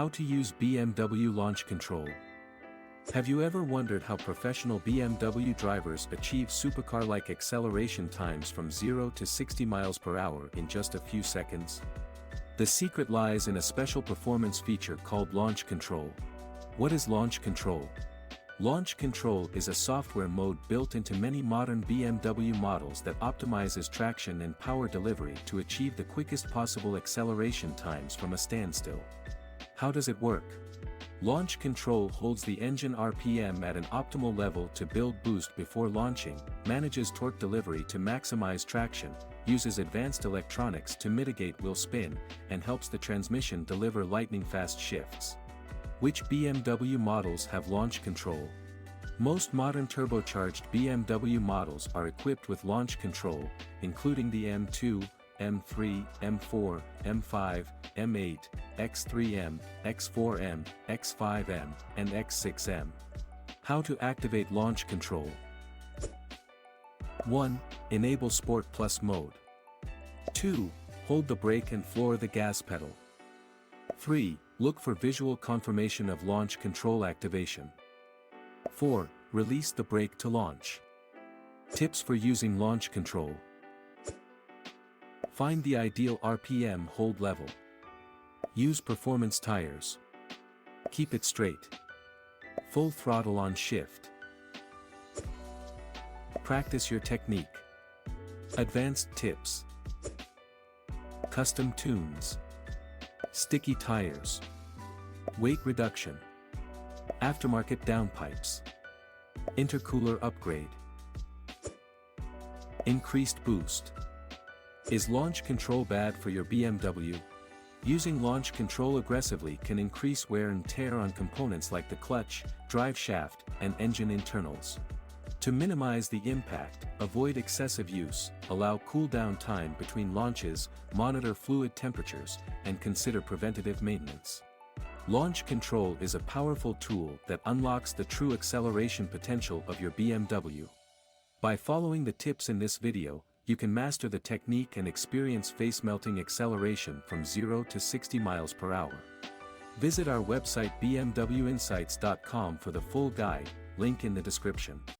How to use BMW launch control. Have you ever wondered how professional BMW drivers achieve supercar-like acceleration times from 0 to 60 miles per hour in just a few seconds? The secret lies in a special performance feature called launch control. What is launch control? Launch control is a software mode built into many modern BMW models that optimizes traction and power delivery to achieve the quickest possible acceleration times from a standstill. How does it work? Launch control holds the engine RPM at an optimal level to build boost before launching, manages torque delivery to maximize traction, uses advanced electronics to mitigate wheel spin, and helps the transmission deliver lightning-fast shifts. Which BMW models have launch control? Most modern turbocharged BMW models are equipped with launch control, including the M2, M3, M4, M5, M8, X3M, X4M, X5M, and X6M. How to activate launch control. 1. Enable Sport Plus mode. 2. Hold the brake and floor the gas pedal. 3. Look for visual confirmation of launch control activation. 4. Release the brake to launch. Tips for using launch control. Find the ideal RPM hold level. Use performance tires. Keep it straight. Full throttle on shift. Practice your technique. Advanced tips. Custom tunes. Sticky tires. Weight reduction. Aftermarket downpipes. Intercooler upgrade. Increased boost. Is launch control bad for your BMW? Using launch control aggressively can increase wear and tear on components like the clutch, drive shaft, and engine internals. To minimize the impact, avoid excessive use, allow cool-down time between launches, monitor fluid temperatures, and consider preventative maintenance. Launch control is a powerful tool that unlocks the true acceleration potential of your BMW. By following the tips in this video, you can master the technique and experience face-melting acceleration from 0 to 60 miles per hour. Visit our website bmwinsights.com for the full guide, link in the description.